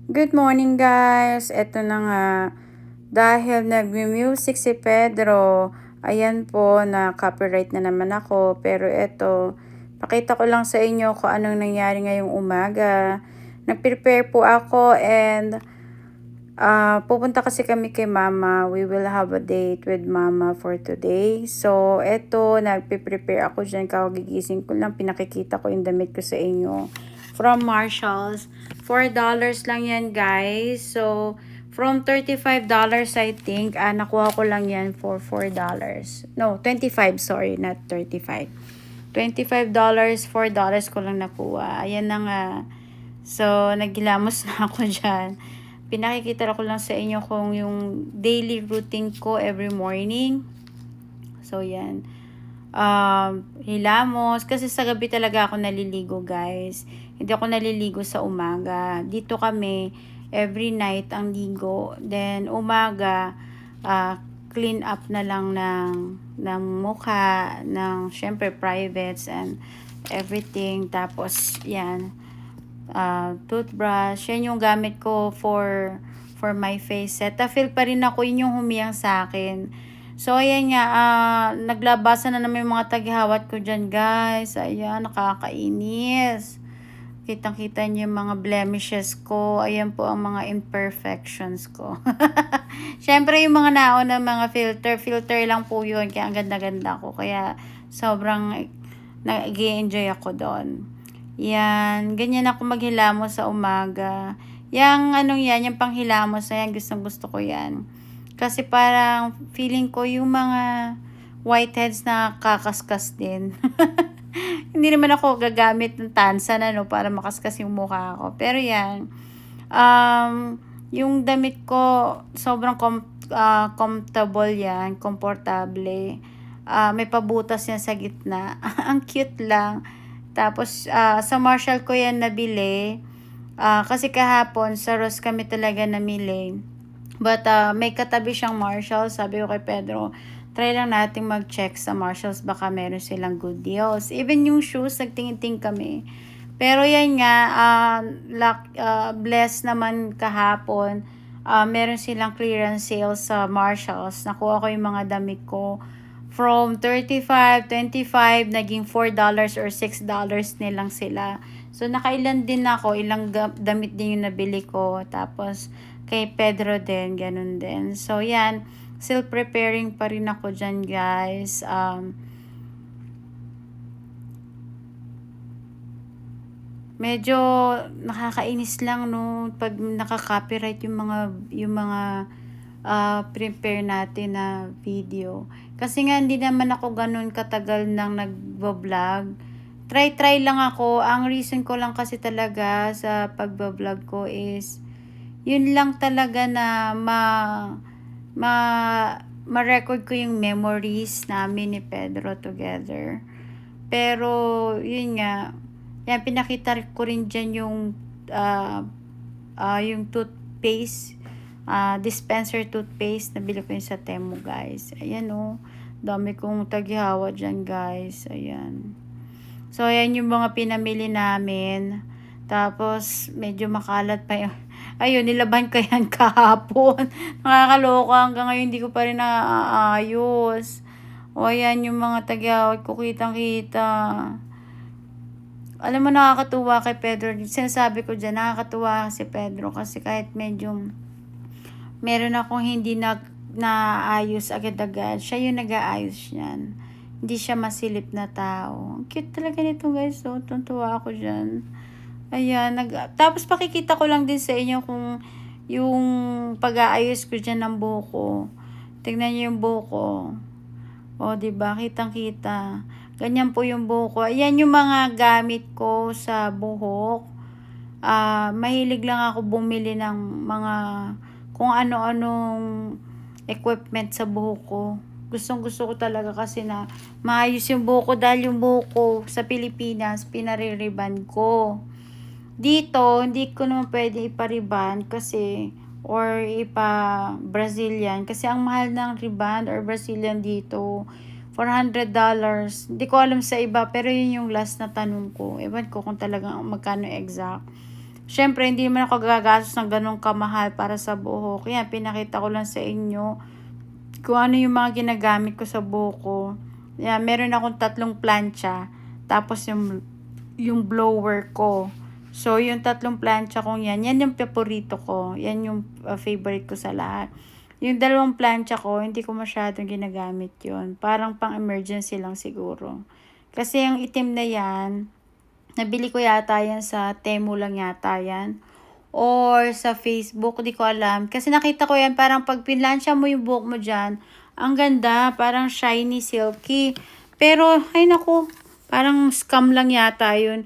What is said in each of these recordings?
Good morning guys! Eto na nga, dahil nagme-music si Pedro, ayan po, na copyright na naman ako. Pero eto, pakita ko lang sa inyo kung anong nangyari ngayong umaga. Nag-prepare po ako and pupunta kasi kami kay Mama. We will have a date with Mama for today. So, eto, nagpe-prepare ako dyan. Kagigising ko lang, pinakikita ko yung damit ko sa inyo. From Marshalls. $4 lang yan, guys. So, from $35 I think, nakuha ko lang yan for $4. No, 25, sorry, not 35. $25, $4 ko lang nakuha. Ayan na nga. So, naghilamos na ako dyan. Pinakikita ko lang sa inyo kung yung daily routine ko every morning. So, yan. Hilamos. Kasi sa gabi talaga ako naliligo, guys. Hindi ako naliligo sa umaga. Dito kami, every night ang ligo. Then, umaga, clean up na lang ng mukha, ng, syempre, privates and everything. Tapos, yan. Toothbrush. Yan yung gamit ko for my face. Cetaphil pa rin ako. Yun yung humiyang sa akin. So, ayan nga, naglabasan na naman yung mga taghawat ko dyan, guys. Ayan, nakakainis. Kitang-kita niyo yung mga blemishes ko. Ayan po ang mga imperfections ko. Siyempre, yung mga naon ng mga filter lang po yun. Kaya ang ganda-ganda ko. Kaya, sobrang nag-enjoy ako doon. Yan, ganyan ako maghilamos sa umaga. Yang anong yan, yung panghilamos na yan, gustong-gusto ko yan. Kasi parang feeling ko yung mga whiteheads na kakaskas din. Hindi naman ako gagamit ng tansan para makaskas yung mukha ko. Pero yan, yung damit ko, sobrang comfortable yan, komportable. May pabutas yan sa gitna. Ang cute lang. Tapos, sa Marshall ko yan nabili. Kasi kahapon, sa Ross kami talaga namili. But, may katabi siyang Marshall. Sabi ko kay Pedro, try lang natin mag-check sa Marshalls. Baka meron silang good deals. Even yung shoes, nagtingin-ting kami. Pero yan nga, blessed naman kahapon. Meron silang clearance sale sa Marshalls. Nakuha ko yung mga damit ko. From 35, 25, naging $4 or $6 nilang sila. So, nakailan din ako. Ilang damit din yung nabili ko. Tapos, kay Pedro din, ganun din. So, yan. Still preparing pa rin ako dyan, guys. Medyo nakakainis lang, no, pag naka-copyright yung mga prepare natin na video. Kasi nga, hindi naman ako ganun katagal nang nagbo-vlog. Try lang ako. Ang reason ko lang kasi talaga sa pagbo-vlog ko is, yun lang talaga na ma-record ko yung memories namin ni Pedro together. Pero, yun nga, yan, pinakita ko rin dyan yung toothpaste, dispenser toothpaste, nabili ko yun sa Temu, guys. Ayan, oh, dami kong taghawa dyan, guys. Ayan. So, ayan yung mga pinamili namin. Tapos, medyo makalat pa yung, ayun, nilaban ko yan kahapon. Nakakaloka, hanggang ngayon hindi ko pa rin naaayos. O, ayan yung mga tagyawat ko, kitang-kita. Alam mo, nakakatuwa kay Pedro. Sinasabi ko dyan, nakakatuwa si Pedro. Kasi kahit medyo meron akong hindi naayos agad-agad, siya yung nag-aayos niyan. Hindi siya masilip na tao. Ang cute talaga nito, guys. So, tuntua ako dyan. Ayan. Tapos pakikita ko lang din sa inyo kung yung pag-aayos ko dyan ng buhok. Tingnan niyo yung buhok. O, diba? Kitang-kita. Ganyan po yung buhok ko. Ayan yung mga gamit ko sa buhok. Mahilig lang ako bumili ng mga kung ano-anong equipment sa buhok ko. Gustong-gusto ko talaga kasi na maayos yung buhok ko dahil yung buhok ko sa Pilipinas, pinaririban ko. Dito, hindi ko naman pwede ipariban kasi or ipa-Brazilian kasi ang mahal ng ribbon or Brazilian dito, $400. Hindi ko alam sa iba pero yun yung last na tanong ko. Ewan ko kung talagang magkano exact. Syempre, hindi naman ako gagastos ng ganun kamahal para sa buhok. Yan, pinakita ko lang sa inyo kung ano yung mga ginagamit ko sa buhok ko. Yan, meron akong 3 plancha. Tapos yung blower ko. So, yung 3 plancha kong yan yung paborito ko. Yan yung favorite ko sa lahat. Yung 2 plancha ko, hindi ko masyadong ginagamit yun. Parang pang emergency lang siguro. Kasi yung itim na yan, nabili ko yata yan sa Temu lang yata yan. Or sa Facebook, di ko alam. Kasi nakita ko yan, parang pag pinlansya mo yung buhok mo dyan, ang ganda, parang shiny, silky. Pero, ay naku, parang scam lang yata yun.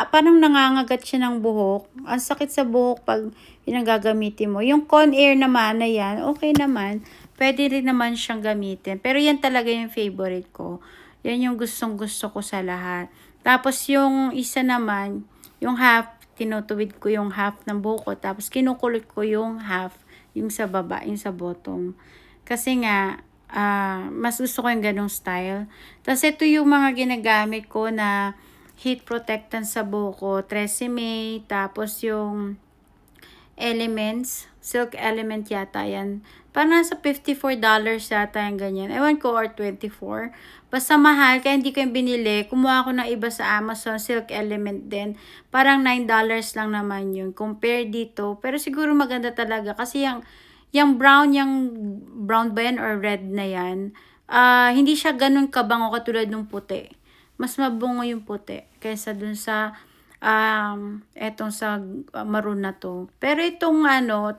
Parang nangangagat siya ng buhok. Ang sakit sa buhok pag gagamitin mo. Yung Conair naman na yan, okay naman. Pwede rin naman siyang gamitin. Pero yan talaga yung favorite ko. Yan yung gustong gusto ko sa lahat. Tapos yung isa naman, yung half, tinutuwid ko yung half ng buhok ko. Tapos kinukulot ko yung half, yung sa baba, yung sa bottom. Kasi nga, mas gusto ko yung ganong style. Tapos ito yung mga ginagamit ko na heat protectant sa buhok ko. Tresemme, tapos yung Elements, Silk Element yata yan. Parang nasa $54 yata yung ganyan. Ewan ko, or 24. Basta mahal, kaya hindi ko yung binili. Kumuha ko ng iba sa Amazon, Silk Element din. Parang $9 lang naman yun. Compare dito. Pero siguro maganda talaga. Kasi yung brown ba yan or red na yan, hindi siya ganun kabango katulad ng puti. Mas mabungo yung puti kaysa dun sa etong sa maroon na to. Pero itong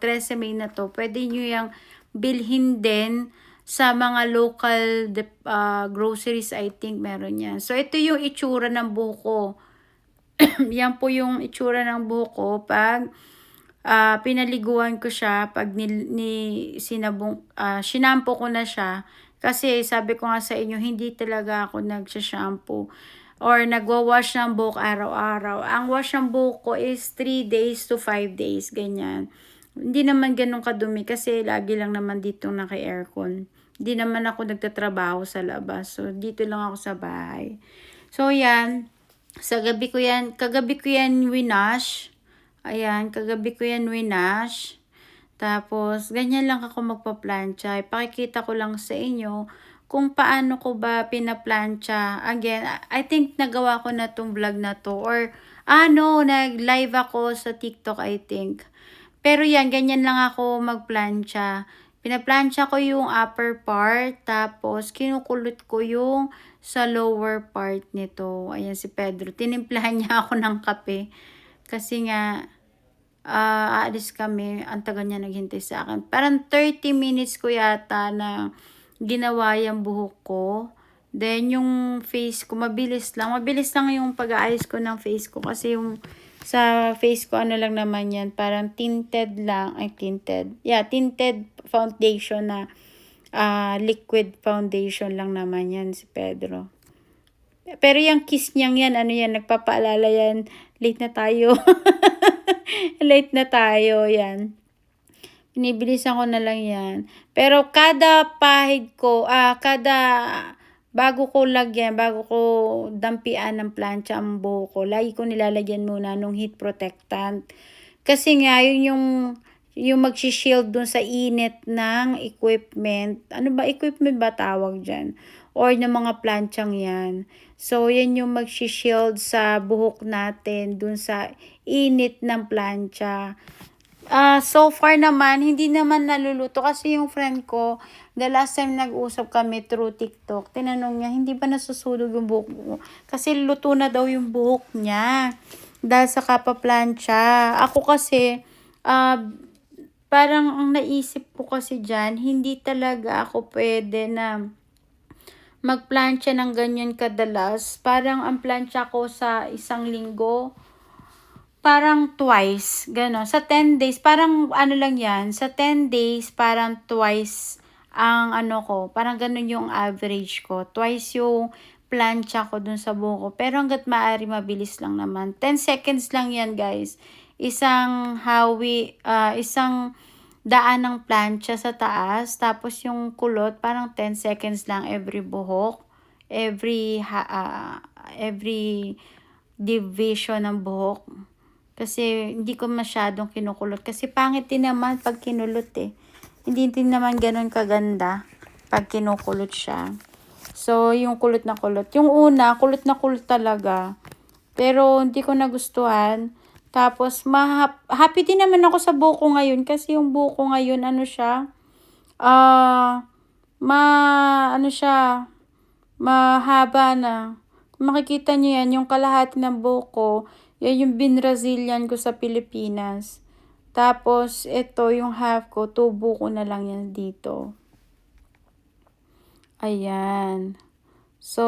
Tresemme na to, pwede nyo yung bilhin din sa mga local groceries, I think meron yan. So, ito yung itsura ng buhok ko. Yan po yung itsura ng buhok ko pag pinaliguan ko siya, pag sinampo ko na siya. Kasi sabi ko nga sa inyo, hindi talaga ako nagsha-shampoo or nagwa-wash ng buhok araw-araw. Ang wash ng buhok ko is 3 days to 5 days, ganyan. Hindi naman ganun kadumi kasi lagi lang naman dito naka-aircon. Hindi naman ako nagtatrabaho sa labas. So, dito lang ako sa bahay. So, yan. Kagabi ko yan winash. Ayan, kagabi ko yan winash. Tapos, ganyan lang ako magpa-plancha. Ipakikita ko lang sa inyo kung paano ko ba pinaplantsa. Again, I think nagawa ko na tong vlog na to. Or, nag-live ako sa TikTok, I think. Pero yan, ganyan lang ako magplantsa. Pinaplantsa ko yung upper part. Tapos, kinukulot ko yung sa lower part nito. Ayan si Pedro. Tinimplahan niya ako ng kape. Kasi nga, aalis kami, ang tagal niya naghintay sa akin. Parang 30 minutes ko yata na ginawa yung buhok ko. Then, yung face ko, mabilis lang. Mabilis lang yung pag-aayos ko ng face ko. Kasi yung sa face ko, lang naman yan. Parang tinted lang. Tinted foundation na liquid foundation lang naman yan si Pedro. Pero yung kiss niyang yan, nagpapaalala yan. Late na tayo. Late na tayo, yan. Binibilisan ko na lang yan. Pero kada pahid ko, bago ko dampian ng plancha ang buhok ko, lagi ko nilalagyan muna nung heat protectant. Kasi nga, yung mag-shield dun sa init ng equipment. Ano ba? Equipment ba tawag dyan? Or ng mga planchang yan. So, yan yung mag-shield sa buhok natin dun sa init ng plancha. So far naman, hindi naman naluluto. Kasi yung friend ko, the last time nag-usap kami through TikTok, tinanong niya, hindi ba nasusunog yung buhok mo? Kasi luto na daw yung buhok niya. Dahil sa kapaplansya. Ako kasi, parang ang naisip ko kasi dyan, hindi talaga ako pwede na magplansya ng ganyan kadalas. Parang ang plansya ko sa isang linggo, parang twice, gano'n. Sa 10 days, parang lang yan, sa 10 days, parang twice ang ko, parang gano'n yung average ko. Twice yung plancha ko dun sa buhok ko. Pero hanggat maaari, mabilis lang naman. 10 seconds lang yan, guys. Isang daan ng plancha sa taas. Tapos yung kulot, parang 10 seconds lang every buhok. Every division ng buhok. Kasi hindi ko masyadong kinukulot. Kasi pangit din naman pag kinulot eh. Hindi din naman ganun kaganda pag kinukulot siya. So, yung kulot na kulot. Yung una, kulot na kulot talaga. Pero, hindi ko nagustuhan. Tapos, happy din naman ako sa buko ngayon. Kasi yung buko ngayon, ano siya, ano siya, mahaba na. Kung makikita niyo yan, yung kalahati ng buko, yan yung binrazilian ko sa Pilipinas. Tapos, ito, yung half ko, tubo ko na lang yan dito. Ayan. So,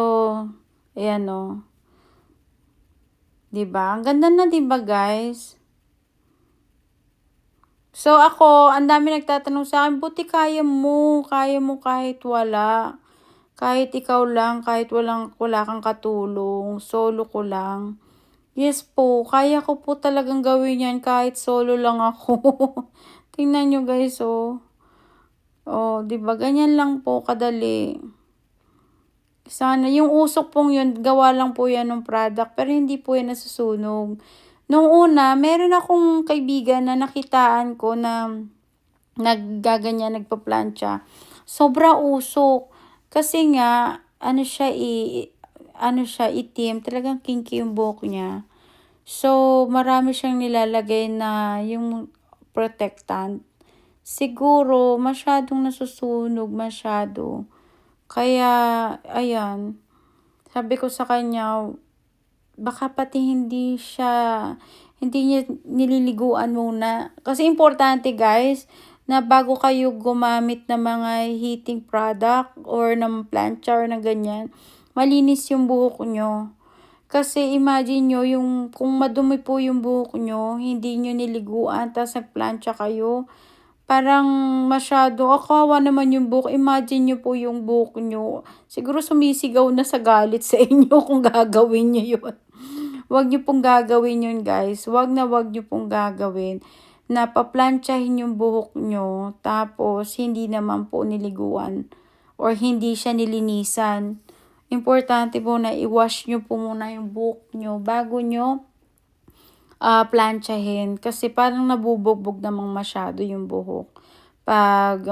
ayan o. Diba? Ang ganda na, diba guys? So, ako, ang dami nagtatanong sa akin, buti kaya mo kahit wala. Kahit ikaw lang, kahit wala kang katulong, solo ko lang. Yes po, kaya ko po talagang gawin yan kahit solo lang ako. Tingnan nyo guys, oh. Oh, 'di ba? Ganyan lang po kadali. Sana yung usok pong yun, gawa lang po yan ng product, pero hindi po yan nasusunog. Nung una, meron akong kaibigan na nakitaan ko na nagpa-plancha. Sobra usok. Kasi nga, ano siya, itim. Talagang kinky yung buhok niya. So, marami siyang nilalagay na yung protectant. Siguro, masyadong nasusunog, masyado. Kaya, ayan, sabi ko sa kanya, baka pati hindi niya nililiguan muna. Kasi importante guys, na bago kayo gumamit ng mga heating product or ng plancha or ng ganyan, malinis yung buhok nyo. Kasi imagine nyo, kung madumi po yung buhok nyo, hindi nyo niliguan, tapos nagplancha kayo, parang masyado, kawawa naman yung buhok. Imagine nyo po yung buhok nyo. Siguro sumisigaw na sa galit sa inyo kung gagawin nyo yun. Huwag nyo pong gagawin yun guys. Huwag nyo pong gagawin na paplantsahin yung buhok nyo, tapos hindi naman po niliguan or hindi siya nilinisan. Importante po na i-wash nyo po muna yung buhok nyo bago nyo plantsahin. Kasi parang nabubugbog namang masyado yung buhok. Pag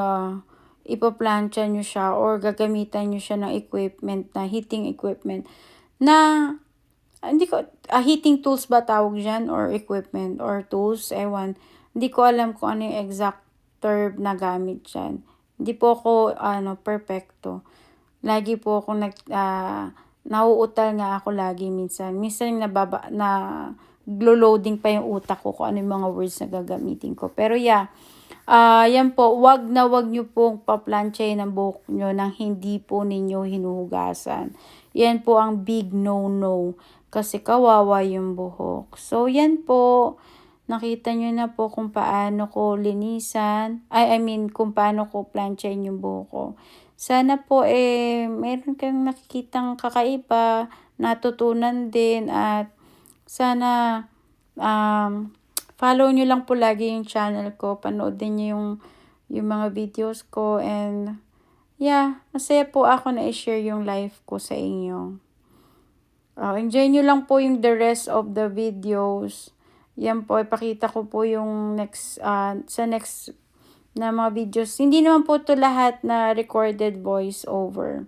ipaplantsa nyo siya or gagamitan nyo siya ng equipment na heating equipment na hindi ko, heating tools ba tawag dyan or equipment or tools, ewan. Hindi ko alam kung ano yung exact term na gamit dyan. Hindi po ako, perfecto. Lagi po ako nauutal nga ako lagi minsan. Minsan loading pa yung utak ko kung ano yung mga words na gagamitin ko. Pero yeah, yan po, wag nyo pong paplantsahin ang buhok nyo nang hindi po ninyo hinuhugasan. Yan po ang big no-no. Kasi kawawa yung buhok. So, yan po. Nakita nyo na po kung paano ko linisan. Kung paano ko planchain yung buhok ko. Sana po meron kang nakikitang kakaiba, natutunan din, at sana follow nyo lang po lagi yung channel ko. Panood din nyo yung mga videos ko, and yeah, masaya po ako na i-share yung life ko sa inyo. Enjoy nyo lang po yung the rest of the videos. Yan po, ipakita ko po yung sa next na mga videos. Hindi naman po to lahat na recorded voice over.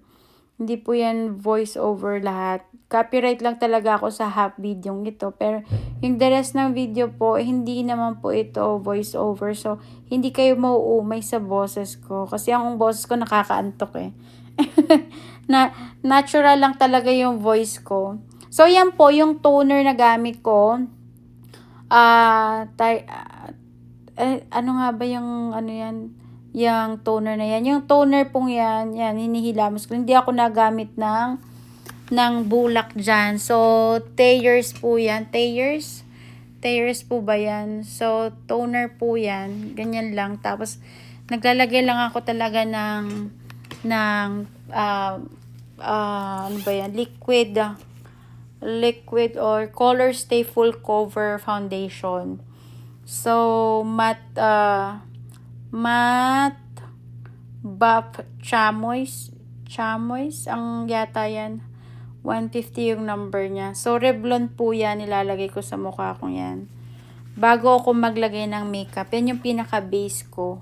Hindi po yan voice over lahat. Copyright lang talaga ako sa half video ito. Pero yung the rest ng video po, hindi naman po ito voice over. So, hindi kayo mauumay sa boses ko. Kasi ang boses ko nakakaantok eh. Natural lang talaga yung voice ko. So, yan po, yung toner na gamit ko. Ano nga ba yung, yung toner na yan? Yung toner pong yan, hinihilamos ko. Hindi ako nagamit ng bulak dyan. So, Thayers po yan. Thayers po ba yan? So, toner po yan. Ganyan lang. Tapos, naglalagay lang ako talaga ng ano ba yan? Liquid or Color Stay Full Cover Foundation. So, matte buff chamois ang yata yan. 150 yung number niya. So, Revlon po yan, nilalagay ko sa mukha ko yan. bago ako maglagay ng makeup. Yan yung pinaka-base ko.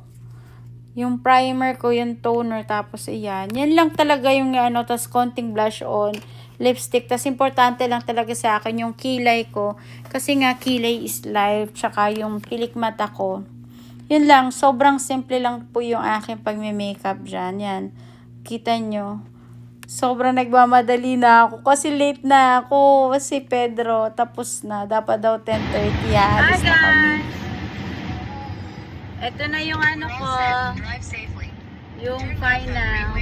Yung primer ko, yung toner, tapos ayan. Yan lang talaga yung ano, tas konting blush on, lipstick. Tas importante lang talaga sa akin yung kilay ko. Kasi nga, kilay is life. Tsaka yung pilik mata ko. Yun lang, sobrang simple lang po yung aking pagme-makeup dyan. Yan, kita nyo. Sobrang nagmamadali na ako kasi late na ako. Si Pedro, tapos na. Dapat daw 10:30. Alis na kami. Ito na yung ano ko. Yung final.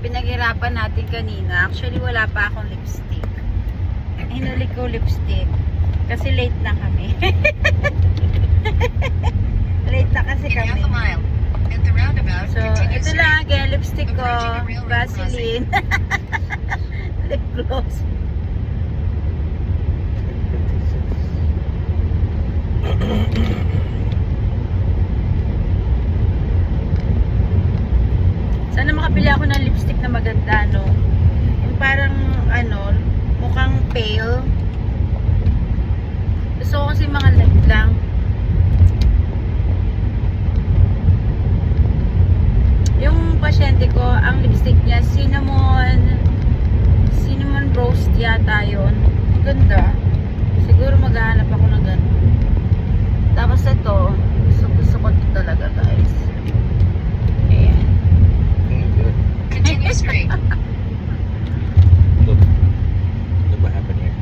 Pinaghirapan natin kanina. Actually, wala pa akong lipstick. Hinuli ko lipstick. Kasi late na kami. Late na kasi kami. So, ito lang again, lipstick ko, Vaseline, lip gloss. Sana makabili ako ng lipstick na maganda, no? Yung parang, ano, mukhang pale. Gusto ko kasi mga light lang. Yung pasyente ko, ang lipstick niya, cinnamon roast yata yun. Ganda. Siguro maghahanap ako ng gano'n. Tapos ito, gusto ko ito talaga, guys. Ayan. Continue straight. Look what happened here.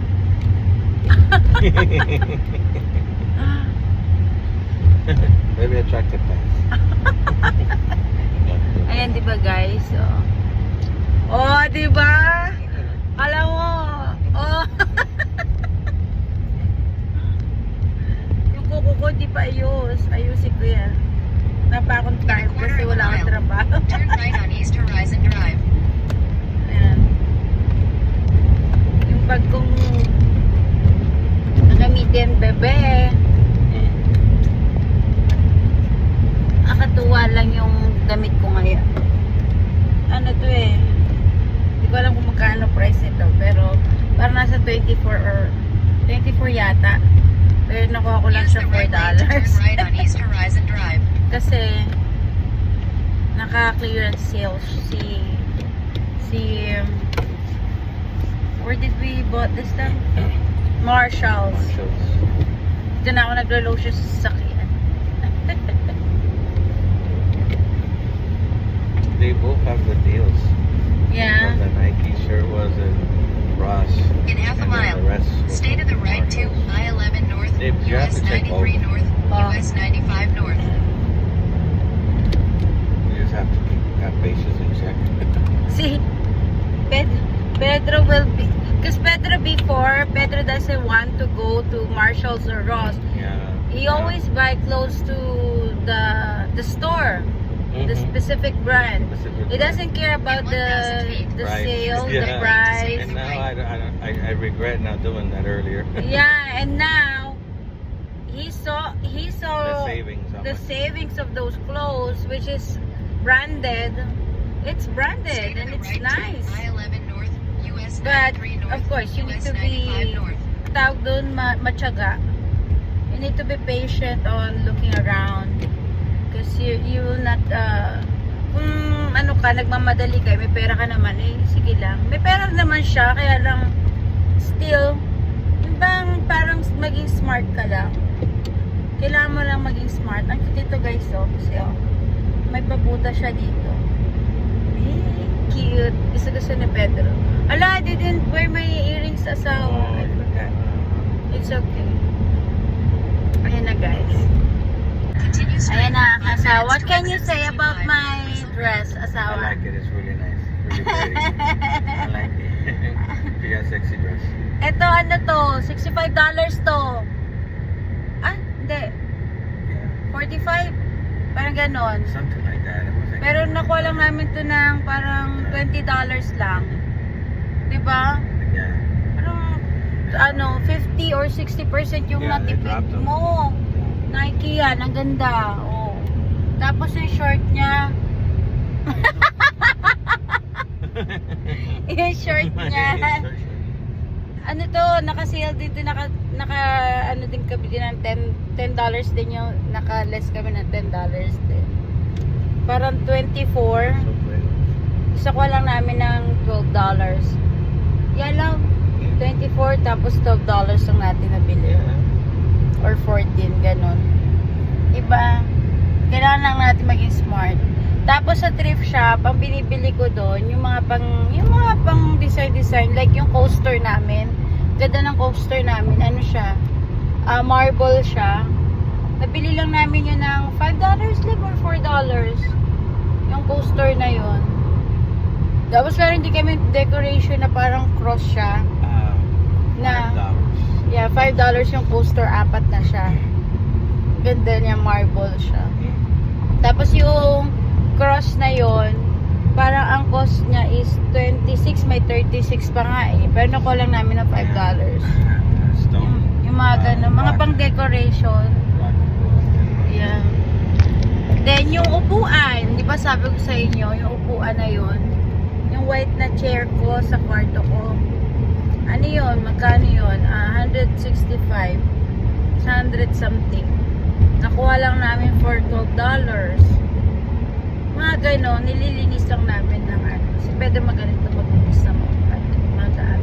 Maybe attractive fans. Ayan, di ba guys? Oh, di ba? Alam mo. Oh. Yung kuko ko di pa ayos. Ayusin ko yan. Napakong time kasi wala akong trabaho. Turn right on East Horizon Drive. Ayan. Yung pag kung gamitin bebe. Nakatuwa lang yung damit ko ngayon. Ano to eh? Hindi ko alam kung magkano price nito. Pero parang nasa 24 or 24 yata. Pero nakuha ko lang siya $4. Turn right on East Horizon Drive. Kasi naka-clearance sale where did we bought this time? Marshalls. Dito na ako naglo-lotion sa sasakyan. They both have the deals. Yeah. The Nike shirt was in Ross. In half a and then mile, the rest was stay to the from right to Marshalls. I-11 North, Dave, you have US to check 93 both. North, US 95 North. You just have to have patience and check. See, Pedro will be, because Pedro doesn't want to go to Marshalls or Ross. Yeah. He always buy clothes to the store, the specific brand. He doesn't care about the Right. sale, Yeah. the price. And now I regret not doing that earlier. Yeah, and now he saw The savings. how the much- savings of those clothes, which is branded. It's Stay branded to and the it's right nice. to I-11 North, US But 93 North, of course, you need US to be 95 North. tawag doon matyaga. You need to be patient on looking around because you will not kung ano ka, nagmamadali ka, may pera ka naman, eh sige lang. May pera naman siya, kaya lang still, yung bang parang maging smart ka lang. Kailangan mo lang maging smart. Ang cute ito guys, oh. Kasi oh, may pabuta siya dito. Eh, cute. Gusto ni Pedro. Ala, I didn't wear my earrings sa asawa. I forgot. It's okay. Ayan na guys. Continue straight. Ayan na, 5 asawa. minutes What to can you exit say about 65. my dress, I asawa? like it. It's really nice. Really pretty. I like it. You got a sexy dress. Ito, ano to? $65 to. Ah, hindi. Yeah. 45. Parang ganon. Something like that. It was like, Pero nakuha lang namin to ng parang $20 lang. Diba? yeah. Parang, ano, 50 or 60% yung Yeah, they natipid dropped them. mo. Nike yan, ang ganda. Oh. Tapos yung short niya, yung short niya, ano to, naka-sale dito, ano din kami din ng $10 din yung naka-less kami ng $10 din. Parang 24. Isa ko lang namin ng $12. Yan lang. 24 tapos $12 lang natin nabili. Or 14, ganun. Diba? Kailangan lang natin maging smart. Tapos sa thrift shop, ang binibili ko doon, yung mga pang design, like yung coaster namin. Ganda ng coaster namin. Ano siya? Marble siya. Nabili lang namin yun ng $5 lang or $4. Yung coaster na yun. Tapos meron din kami decoration na parang cross siya. Na, yeah, $5 yung coaster, 4 na siya. Ganda niya, marble siya. Tapos yung cross na yon, parang ang cost niya is 26, may 36 pa nga eh. Pero nakuha lang namin ng $5. Yung mga ganun, mga pang decoration. Yeah. Then yung upuan, di ba sabi ko sa inyo, yung upuan na yon, yung white na chair ko sa kwarto ko. Ano yun? Magkano yun? 165. 100 something. Nakuha lang namin for $12. Mga gano'n, nililinis lang namin ng ano. Kasi pwede maganito maglinis sa mga daan.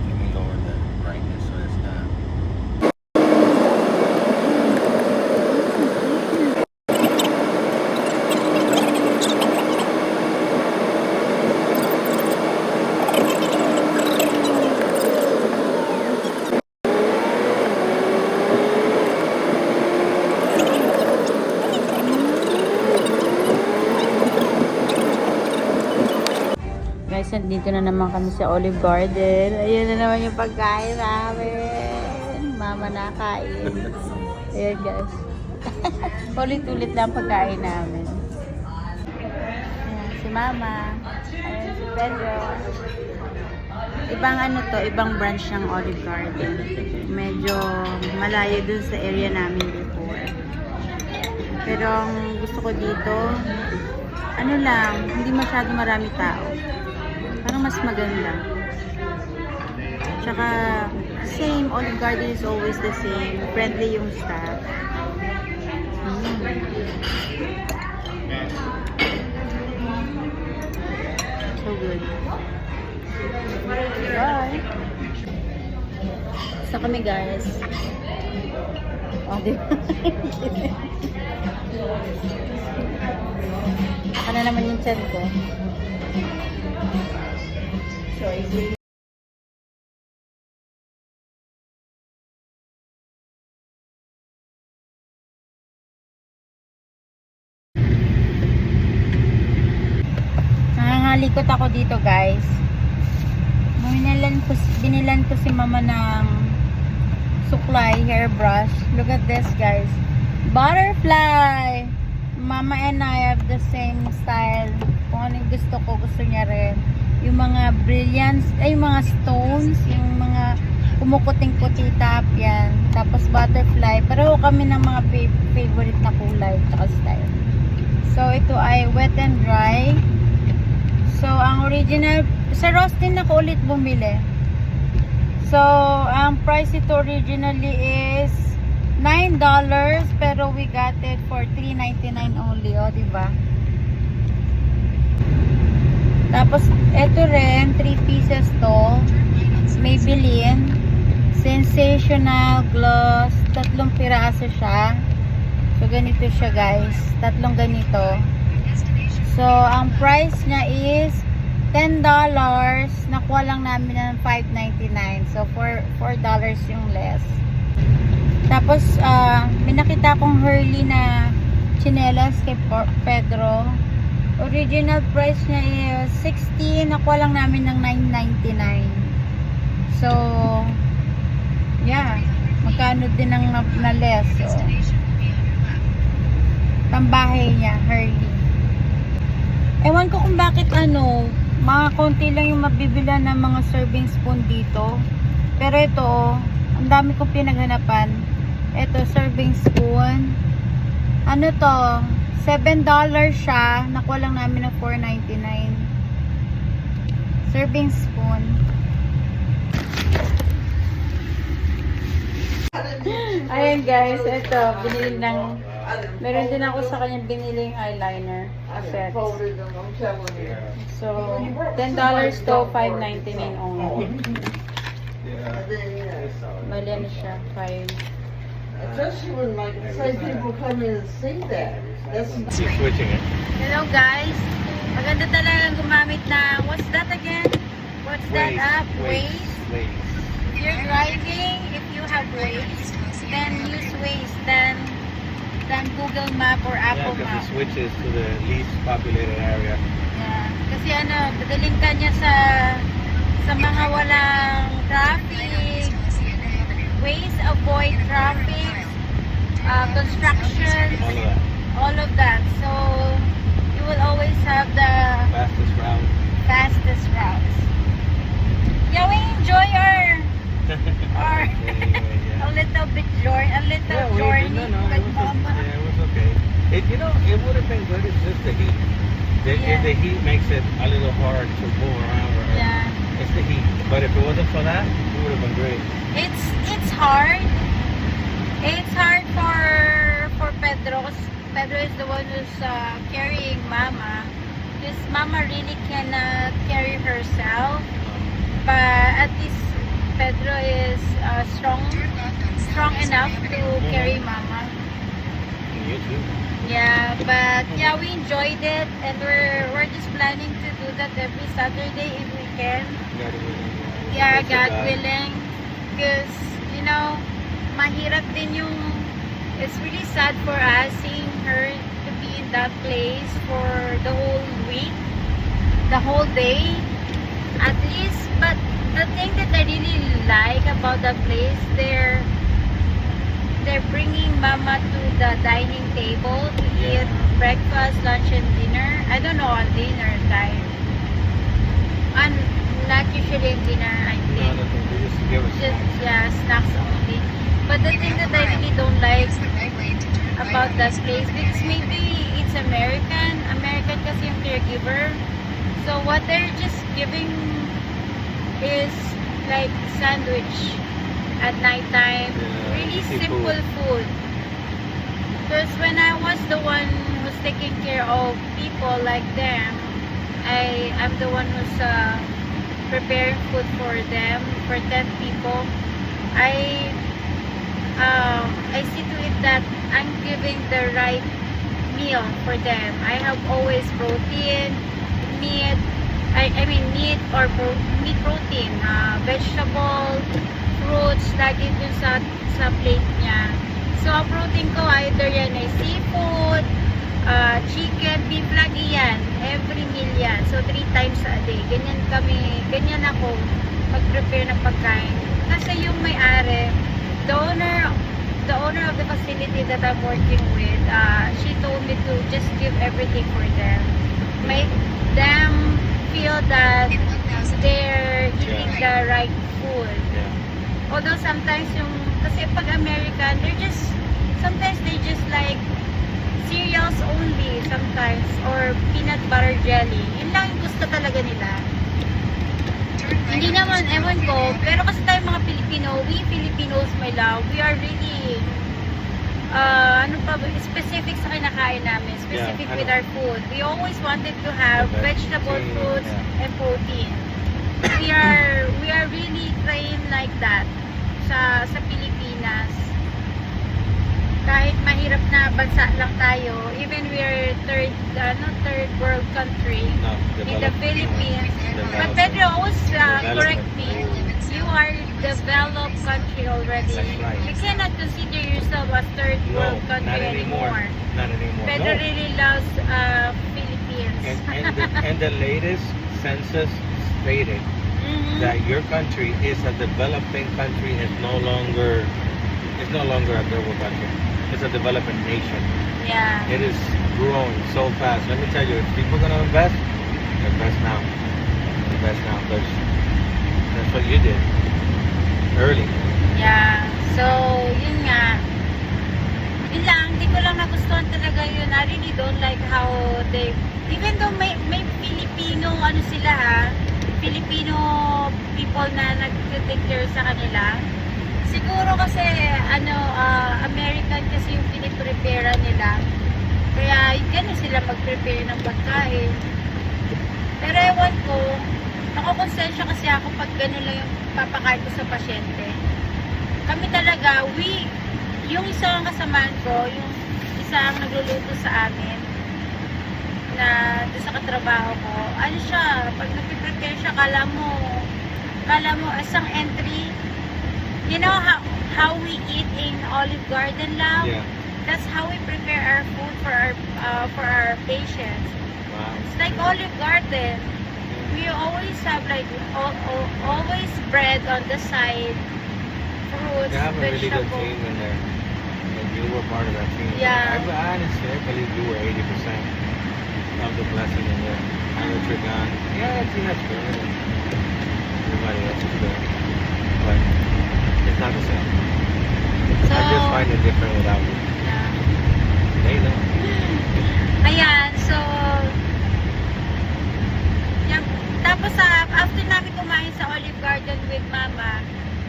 Let me lower the brightness so it's not. Guys, nandito na naman kami sa Olive Garden. Ayan na naman yung pagkain namin. Mama nakain. Ayan guys. Ulit-ulit lang pagkain namin. Ayan, si Mama. Ayan si Pedro. Ibang ano to, ibang branch ng Olive Garden. Medyo malayo dun sa area namin before. Pero ang gusto ko dito, ano lang, hindi masyado marami tao. Parang mas maganda. Tsaka, same, Olive Garden is always the same. Friendly yung staff. So good. Bye! Sa kami guys. Oh, di ba? Ako na naman yung chat ko. So, nangangalikot ako dito guys. Binilan ko si mama ng suklay, hairbrush. Look at this guys. Butterfly! Mama and I have the same style. Kung anong gusto ko, gusto niya rin. Yung mga brilliants, ay yung mga stones, yung mga kumukuting-kuti tap yan. Tapos butterfly. Pero kami ng mga favorite na kulay at style. So ito ay wet and dry. So ang original, sa Rosten ako ulit bumili. So ang price ito originally is $9, pero we got it for $3.99 only, oh, diba? Tapos, ito rin, 3 pieces to. Maybelline. Sensational Gloss. 3 piraso siya. So, ganito siya, guys. 3 ganito. So, ang price niya is $10. Nakuha lang namin ng $5.99. So, $4 yung less. Tapos, may nakita akong Hurley na chinelas kay Pedro. Original price niya is $16. Nakuha lang namin ng $9.99. So, yeah. Amerikano din ang na less. So, Destination will be on your left. tambahay niya, Hurley. Ewan ko kung bakit mga konti lang yung mabibila ng mga serving spoon dito. Pero ito, ang dami kong pinaghanapan. Ito, serving spoon. Ano to? $7 siya. Nakuha lang namin ng $4.99. Serving spoon. Ayan guys, ito, binili ng, meron din ako sa kanya biniling eyeliner set. So, $10 to $5.99 only. Bali ano siya, 5. Especially when like say people come in and see that. That's Keep switching it. Hello guys, maganda talaga gumamit ng, what's that again? What's that app? Waze? Waze. If you're driving, if you have Waze, then use Waze than Google Map or Yeah, Apple because Map. it switches to the least populated area. Yeah. Kasi madaling ka niya sa mga walang traffic, Waze avoid traffic, construction, All of that. all of that. So, you will always have the Fastest route. fastest routes. Yeah, we enjoy our a little bit journey, with Mama. Yeah, it was okay. It would have been good. It's just the heat. Yeah. The heat makes it a little hard to move around. Yeah, It's the heat. But if it wasn't for that, it would have been great. it's hard. It's hard for Pedro. 'Cause Pedro is the one who's carrying Mama. Because Mama really cannot carry herself. But at least Pedro is strong enough to carry Mama. And you too. Yeah, but yeah, we enjoyed it, and we're just planning to do that every Saturday if we can. God willing. Yeah, That's God God. willing. Because mahirap din yung. It's really sad for us seeing her to be in that place for the whole week, the whole day, at least. But the thing that I really like about the place, they're bringing Mama to the dining table to Yeah. eat breakfast, lunch, and dinner. I don't know on dinner time. And not usually in dinner, I No, think. nothing. They just give us Just snacks. yeah, snacks only. But the thing that I really don't like about that place, because maybe it's American kasi yung caregiver. So what they're just giving is like sandwich at nighttime. Yeah, Really seafood. simple food. Because when I was the one who's taking care of people like them, I'm the one who's preparing food for them, for 10 people. I see to it that I'm giving the right meal for them. I have always protein, meat, I mean meat or meat protein, vegetable, fruits, lagi dun sa plate niya. So, ang protein ko either yan ay seafood, chicken, beef, lagi yan. Every meal yan. So, 3 times a day. Ganyan ako mag-prepare ng pagkain. Kasi yung may-ari, the owner of the facility that I'm working with, she told me to just give everything for them. Make them feel that they're eating the right food. Yeah. Although sometimes kasi pag American, sometimes they just like cereals only sometimes, or peanut butter jelly. Yun lang yung gusto talaga nila. Hindi naman, ewan ko, pero kasi tayo mga Pilipino, we Filipinos, my love, we are really, specific sa kinakain namin, specific Yeah, I with know. our food. We always wanted to have vegetable Protein, fruits yeah. and protein. We are really trained like that sa Pilipinas. Kahit mahirap na bansa lang tayo, even we're third world country No, in the Philippines. But Developed. Pedro always Development. correct me. You are developed country already. That's right. You cannot consider yourself a third No, world country not anymore. Not anymore. Pedro No. really loves Philippines. And the latest census stated Mhm. that your country is a developing country and no longer It's no longer a third world country. It's a developing nation. Yeah. It is growing so fast. Let me tell you, if people are gonna invest, invest now. Invest now, because that's what you did early. Yeah. So, yun nga. Yun lang, hindi ko lang nagustuhan talaga yun. I really don't like how they, even though may Filipino, ano sila Filipino people na nag-take care sa kanila. Siguro kasi, American kasi yung piniprepare nila. Kaya, ganun sila mag-prepare ng pagkain. Pero ewan ko, nakakonsensya kasi ako pag gano'n lang yung papakain ko sa pasyente. Kami talaga, yung isang kasamaan ko, yung isang nagluluto sa amin, na doon sa katrabaho ko, ano siya, pag nagpiprepare siya, kala mo, isang entry, you know how we eat in Olive Garden lang? Yeah. That's how we prepare our food for our patients. Wow. It's like Olive Garden. We always have like always bread on the side, fruits, They have a really good vegetables. team in there. And you were part of that team. Yeah. I honestly, I believe you were 80% of the blessing in there. I know Trigon. Yeah, Tina's good. And everybody else is good. But it's not the same. So, I just find it different without you. yeah. They know. Ayan, so yan, tapos after namin kumain sa Olive Garden with Mama,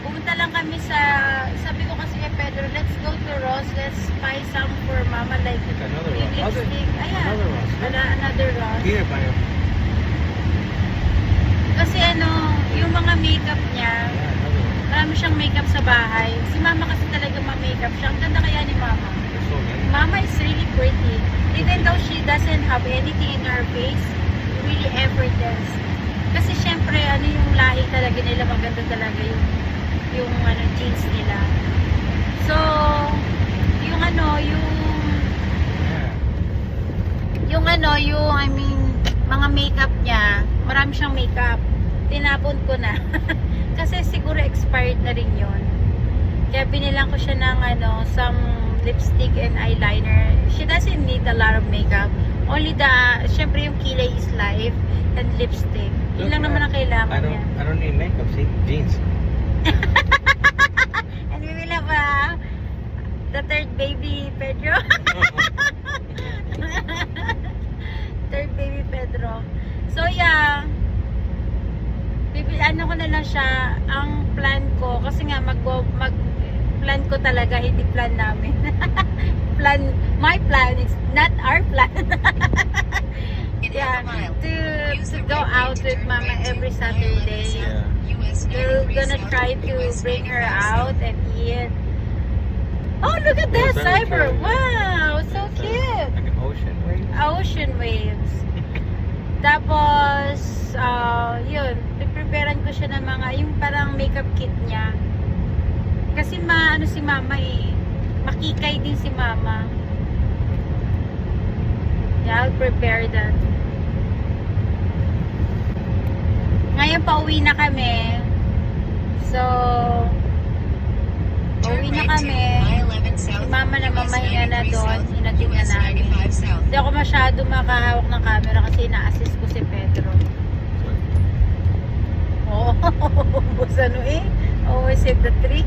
pumunta lang kami sabi ko kasi kay Pedro, let's go to Ross, let's buy some for Mama, like Another yung Ross. lipstick. Ayan, Another Ross. another Ross. Here, by Kasi yung mga makeup niya, yeah, another one. marami siyang makeup sa bahay. Si Mama kasi talaga ma-makeup siya. Ang ganda kaya ni Mama. There's so many. Mama is really pretty. Even though she doesn't have anything in her face, really effortless. Kasi syempre, yung lahi talaga nila, maganda talaga yung jeans nila. So, mga makeup niya, marami siyang makeup. Tinapon ko na. Kasi siguro expired na rin yun. Kaya binilang ko siya ng some lipstick and eyeliner. She doesn't need a lot of makeup. Only syempre yung Kilay is Life and lipstick. Yun lang naman ang kailangan niya. I don't need makeup. See, jeans. And we will have the third baby, Pedro. Third baby, Pedro. So, yeah. Ano ko na lang siya, ang plan ko, kasi nga plan ko talaga, hindi plan namin. My plan is not our plan. Yeah, to go out with Mama every Saturday. Yeah. We're gonna try to bring her out and eat. Oh, look at that, Oh, very Cyber! cute. Wow, so cute! Like an ocean wave. Ocean waves. Tapos, yun, pipreparean ko siya ng mga, yung parang makeup kit niya. Kasi si Mama makikay din si Mama. Yeah, I'll prepare that. Ngayon pauwi na kami. So, pauwi na kami. Si Mama na mamahinga na doon. Hinating na namin. Hindi ako masyado makahawak ng camera kasi ina-assist ko si Pedro. Oo, bus always save the tree.